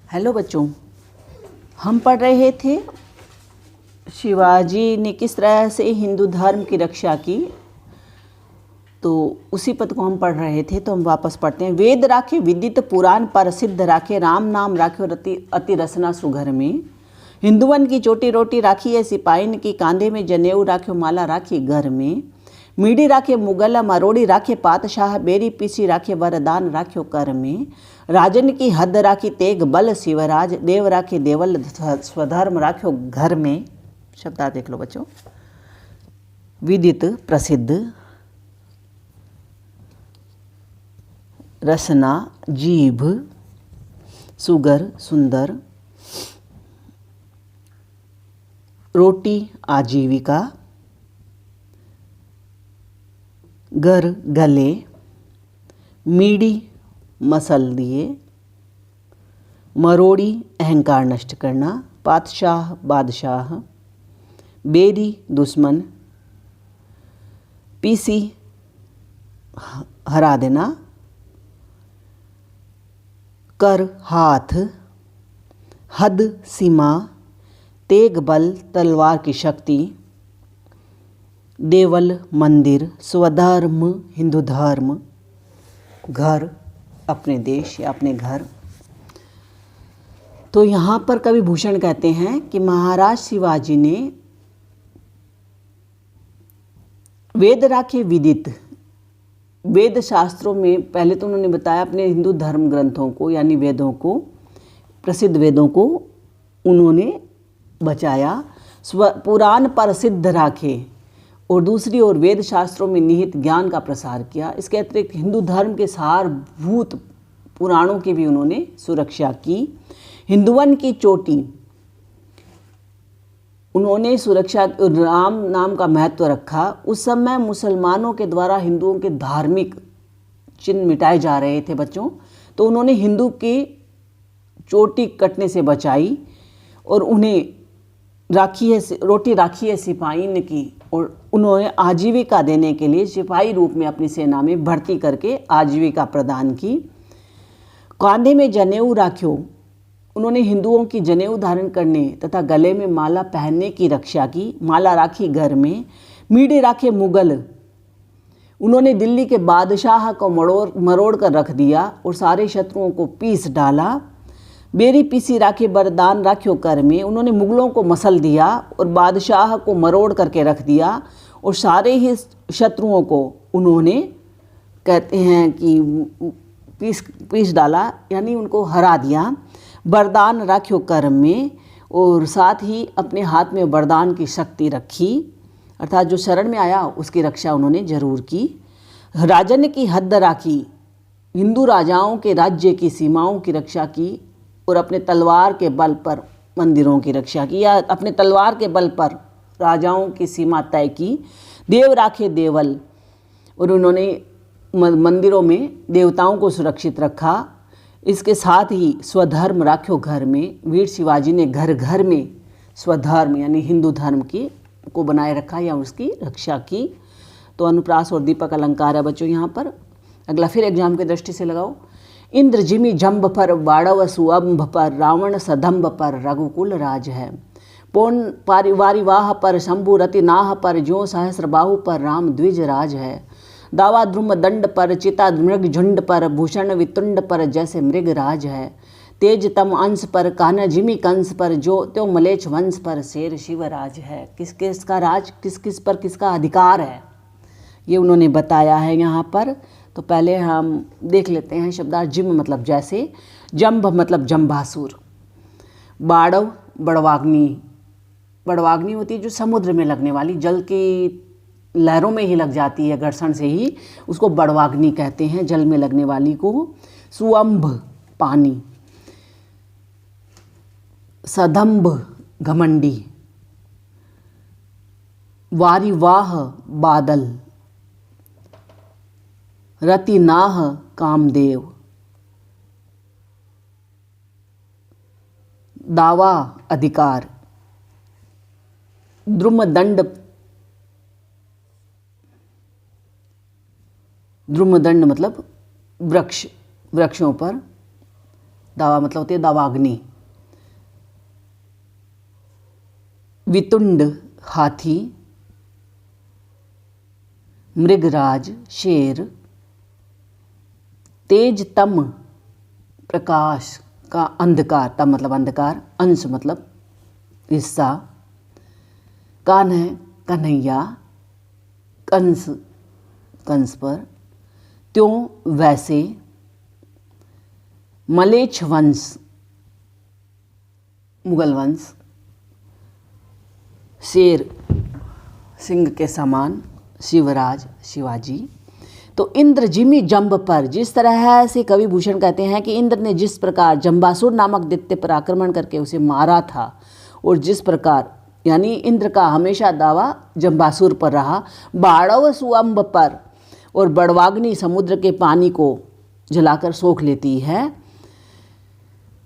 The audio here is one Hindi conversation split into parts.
हेलो बच्चों, हम पढ़ रहे थे शिवाजी ने किस तरह से हिंदू धर्म की रक्षा की। तो उसी पद को हम पढ़ रहे थे, तो हम वापस पढ़ते हैं। वेद राखे विदित पुराण पर सिद्ध राखे, राम नाम राखे रति अति रसना सुघर में। हिंदुवन की चोटी रोटी राखी है सिपाहीन की, कांधे में जनेऊ राखे माला राखी घर में। मीडी राखे मुगल मरोड़ी राखे पातशाह, बेरी पीसी राखे वरदान राख्यो कर में। राजन की हद राखी तेग बल शिवराज, देव राखे देवल स्वधर्म राख्यो घर में। शब्दार्थ देख लो बच्चों। विदित प्रसिद्ध, रसना जीभ, सुगर सुंदर, रोटी आजीविका, घर गले, मीडी मसल दिए, मरोड़ी अहंकार नष्ट करना, पातशाह बादशाह, बेरी दुश्मन, पीसी हरा देना, कर हाथ, हद सीमा, तेग बल तलवार की शक्ति, देवल मंदिर, स्वधर्म हिंदू धर्म, घर अपने देश या अपने घर। तो यहाँ पर कवि भूषण कहते हैं कि महाराज शिवाजी ने वेद राखे विदित, वेद शास्त्रों में पहले तो उन्होंने बताया अपने हिंदू धर्म ग्रंथों को यानी वेदों को, प्रसिद्ध वेदों को उन्होंने बचाया। पुराण पर सिद्ध राखे, और दूसरी ओर वेद शास्त्रों में निहित ज्ञान का प्रसार किया। इसके अतिरिक्त हिंदू धर्म के सारभूत पुराणों की भी उन्होंने सुरक्षा की। हिंदुवन की चोटी उन्होंने सुरक्षा, राम नाम का महत्व रखा। उस समय मुसलमानों के द्वारा हिंदुओं के धार्मिक चिन्ह मिटाए जा रहे थे बच्चों, तो उन्होंने हिंदू की चोटी कटने से बचाई और उन्हें रोटी राखी है सिपाहीन की, और उन्होंने आजीविका देने के लिए सिपाही रूप में अपनी सेना में भर्ती करके आजीविका प्रदान की। कांधे में जनेऊ राख्यो, उन्होंने हिंदुओं की जनेऊ धारण करने तथा गले में माला पहनने की रक्षा की, माला राखी घर में। मीडी राखे मुगल, उन्होंने दिल्ली के बादशाह को मरोड़ कर रख दिया और सारे शत्रुओं को पीस डाला। बेरी पीसी राखे वरदान राख्यो कर में, उन्होंने मुगलों को मसल दिया और बादशाह को मरोड़ करके रख दिया और सारे ही शत्रुओं को उन्होंने कहते हैं कि पीस डाला, यानी उनको हरा दिया। वरदान राख्यो कर में, और साथ ही अपने हाथ में वरदान की शक्ति रखी, अर्थात जो शरण में आया उसकी रक्षा उन्होंने जरूर की। राजन की हद राखी, हिंदू राजाओं के राज्य की सीमाओं की रक्षा की और अपने तलवार के बल पर मंदिरों की रक्षा की, या अपने तलवार के बल पर राजाओं की सीमा तय की। देव राखे देवल, और उन्होंने मंदिरों में देवताओं को सुरक्षित रखा। इसके साथ ही स्वधर्म राख्यो घर में, वीर शिवाजी ने घर घर में स्वधर्म यानी हिंदू धर्म को बनाए रखा या उसकी रक्षा की। तो अनुप्रास और दीपक अलंकार है बच्चों यहाँ पर। अगला फिर एग्जाम की दृष्टि से लगाओ। इंद्र जिमी जम्ब पर, बाड़व सुअंभ पर, रावण सदम्भ पर, रघुकुल राज है। पौन पारिवारिवाह पर, शंभु रति नाह पर, ज्यों सहस्र बाहु पर, राम द्विज राज है। दावा ध्रुम दंड पर, चिता मृग झुंड पर, भूषण वितुंड पर, जैसे मृग राज है। तेज तम अंश पर, कान्हा जिमी कंस पर, जो त्यो मलेच्छ वंश पर, शेर शिवराज है। किस किस का राज, किस किस पर किसका अधिकार है, ये उन्होंने बताया है यहाँ पर। तो पहले हम देख लेते हैं शब्दार्थ। जिम मतलब जैसे, जंभ मतलब जंभासुर, बाड़व बड़वाग्नि, बड़वाग्नि होती है जो समुद्र में लगने वाली, जल की लहरों में ही लग जाती है घर्षण से ही, उसको बड़वाग्नि कहते हैं, जल में लगने वाली को। सुअंभ पानी, सदम्भ घमंडी, वारिवाह बादल, रतिनाह कामदेव, दावा अधिकार, द्रुमदंड द्रुमदंड मतलब वृक्ष, वृक्षों पर, दावा मतलब होती है दावाग्नि। वितुंड हाथी, मृगराज शेर, तेजतम प्रकाश का अंधकार, तम मतलब अंधकार, अंश मतलब हिस्सा, कान्ह कन्हैया, कंस कंस पर, त्यों वैसे, मलेच्छ वंश मुगल वंश, शेर सिंह के समान, शिवराज शिवाजी। तो इंद्र जिमी जंब पर, जिस तरह से कवि भूषण कहते हैं कि इंद्र ने जिस प्रकार जंबासुर नामक दैत्य पर आक्रमण करके उसे मारा था, और जिस प्रकार यानी इंद्र का हमेशा दावा जंबासुर पर रहा, बाड़व सुअंब पर, और बड़वाग्नि समुद्र के पानी को जलाकर सोख लेती है।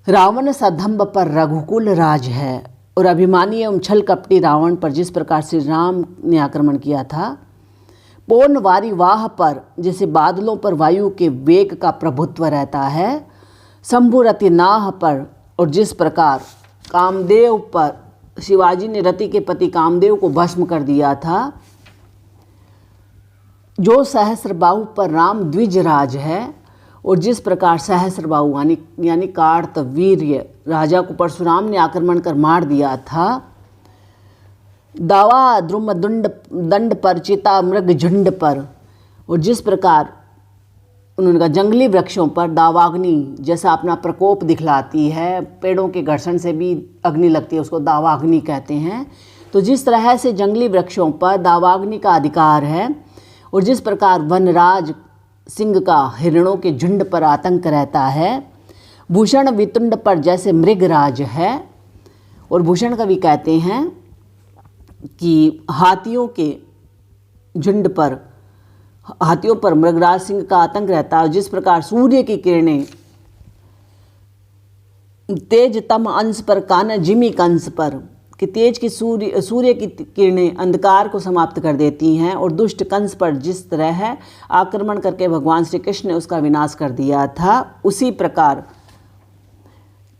रावण सदंब पर रघुकुल राज है, और अभिमानी एवं छल कपटी रावण पर जिस प्रकार श्री राम ने आक्रमण किया था। पौनवारी वाह पर, जैसे बादलों पर वायु के वेग का प्रभुत्व रहता है। शंभुरति नाह पर, और जिस प्रकार कामदेव पर शिवाजी ने रति के पति कामदेव को भस्म कर दिया था। जो सहस्रबाहु पर राम द्विजराज है, और जिस प्रकार सहस्रबाहु यानी कार्तवीर्य राजा को परशुराम ने आक्रमण कर मार दिया था। दावा द्रुम दंड पर, चिता मृग झुंड पर, और जिस प्रकार उन्होंने कहा जंगली वृक्षों पर दावाग्नि जैसा अपना प्रकोप दिखलाती है, पेड़ों के घर्षण से भी अग्नि लगती है, उसको दावाग्नि कहते हैं। तो जिस तरह से जंगली वृक्षों पर दावाग्नि का अधिकार है, और जिस प्रकार वनराज सिंह का हिरणों के झुंड पर आतंक रहता है। भूषण वितुंड पर जैसे मृगराज है, और भूषण कवि कहते हैं कि हाथियों के झुंड पर, हाथियों पर मृगराज सिंह का आतंक रहता है। जिस प्रकार सूर्य की किरणें तेजतम अंश पर, कान्ह जिमी कंस पर, कि तेज की सूर्य की किरणें अंधकार को समाप्त कर देती हैं, और दुष्ट कंस पर जिस तरह आक्रमण करके भगवान श्री कृष्ण ने उसका विनाश कर दिया था, उसी प्रकार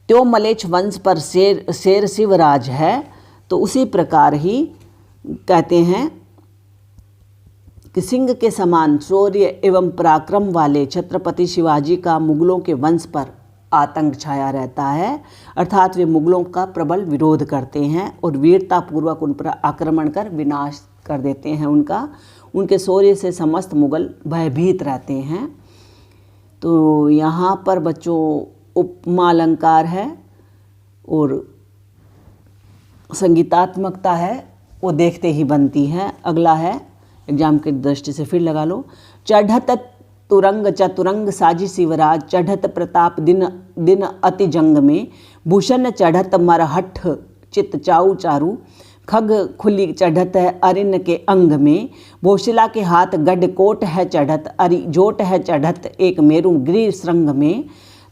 त्यों मलेच्छ वंश पर शेर शिवराज है। तो उसी प्रकार ही कहते हैं कि सिंह के समान शौर्य एवं पराक्रम वाले छत्रपति शिवाजी का मुगलों के वंश पर आतंक छाया रहता है, अर्थात वे मुगलों का प्रबल विरोध करते हैं और वीरतापूर्वक उन पर आक्रमण कर विनाश कर देते हैं उनका। उनके शौर्य से समस्त मुगल भयभीत रहते हैं। तो यहाँ पर बच्चों उपमा अलंकार है और संगीतात्मकता है, वो देखते ही बनती है। अगला है, एग्जाम की दृष्टि से फिर लगा लो। चढ़त तुरंग चतुरंग साजी शिवराज, चढ़त प्रताप दिन दिन अति जंग में, भूषण चढ़त मरहठ चित चाऊ चारू, खग खुली चढ़त है अरिन के अंग में, भोशिला के हाथ गढ़कोट है चढ़त, अरि जोट है चढ़त एक मेरु गृह श्रृंग में,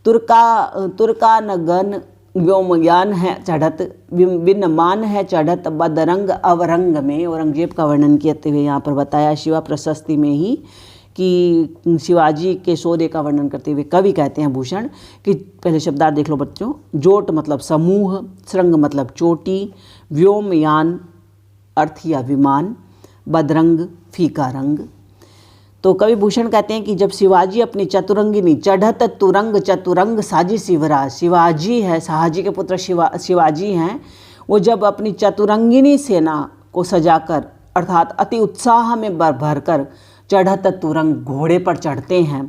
तुर्का नगन व्योमयान है चढ़त, विनमान है चढ़त बदरंग अवरंग में। औरंगजेब का वर्णन करते हुए यहाँ पर बताया शिवा प्रशस्ति में ही कि शिवाजी के शौर्य का वर्णन करते हुए कवि कहते हैं भूषण कि पहले शब्दार्थ देख लो बच्चों। जोट मतलब समूह, श्रृंग मतलब चोटी, व्योमयान अर्थ या विमान, बदरंग फीका रंग। तो कवि भूषण कहते हैं कि जब शिवाजी अपनी चतुरंगिनी चढ़त तुरंग चतुरंग साजी शिवराज, शिवाजी है शाहजी के पुत्र शिवाजी हैं, वो जब अपनी चतुरंगिनी सेना को सजाकर अर्थात अति उत्साह में भरकर चढ़त तुरंग घोड़े पर चढ़ते हैं,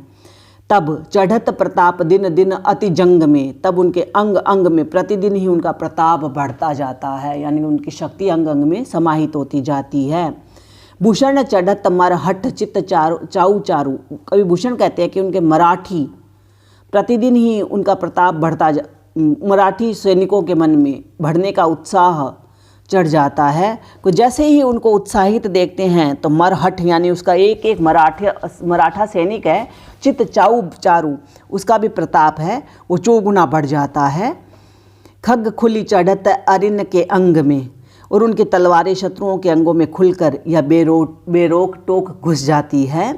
तब चढ़त प्रताप दिन दिन अति जंग में, तब उनके अंग अंग में प्रतिदिन ही उनका प्रताप बढ़ता जाता है, यानी उनकी शक्ति अंग अंग में समाहित होती जाती है। भूषण चढ़त मरहठ चित्त चाऊ चारू, कवि भूषण कहते हैं कि उनके मराठी प्रतिदिन ही उनका प्रताप बढ़ता मराठी सैनिकों के मन में बढ़ने का उत्साह चढ़ जाता है। तो जैसे ही उनको उत्साहित देखते हैं तो मरहठ यानी उसका एक एक मराठा सैनिक है, चित्त चाऊ चारू उसका भी प्रताप है वो चौगुना बढ़ जाता है। खग खुली चढ़त अरिन के अंग में, और उनकी तलवारें शत्रुओं के अंगों में खुलकर या बेरोक टोक घुस जाती है।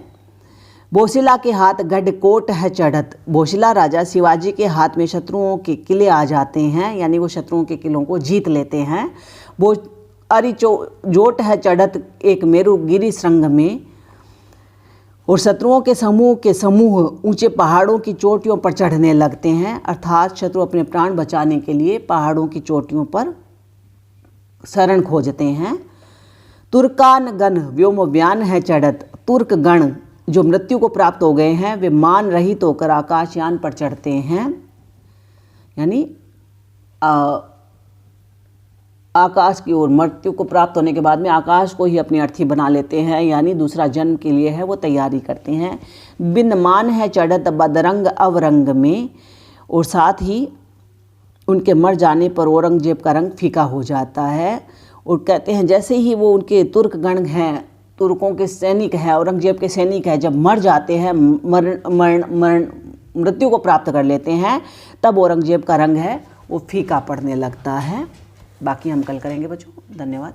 बोसिला के हाथ गढ़कोट है चढ़त। बोसिला राजा शिवाजी के हाथ में शत्रुओं के किले आ जाते हैं, यानी वो शत्रुओं के किलों को जीत लेते हैं। वो जोट है चढ़त एक मेरुगिरी श्रृंग में, और शत्रुओं के समूह ऊंचे पहाड़ों की चोटियों पर चढ़ने लगते हैं, अर्थात शत्रु अपने प्राण बचाने के लिए पहाड़ों की चोटियों पर शरण खोजते हैं। तुर्कान गण व्योमव्यान है चढ़त। तुर्क गण जो मृत्यु को प्राप्त हो गए हैं वे मान रहित होकर आकाशयान पर चढ़ते हैं, यानी आकाश की ओर मृत्यु को प्राप्त होने के बाद में आकाश को ही अपनी अर्थी बना लेते हैं, यानी दूसरा जन्म के लिए है वो तैयारी करते हैं। बिन मान है चढ़त बदरंग अवरंग में, और साथ ही उनके मर जाने पर औरंगजेब का रंग फीका हो जाता है। और कहते हैं जैसे ही वो उनके तुर्क गण हैं, तुर्कों के सैनिक हैं, औरंगजेब के सैनिक हैं, जब मर जाते हैं, मृत्यु को प्राप्त कर लेते हैं, तब औरंगजेब का रंग है वो फीका पड़ने लगता है। बाकी हम कल करेंगे बच्चों। धन्यवाद।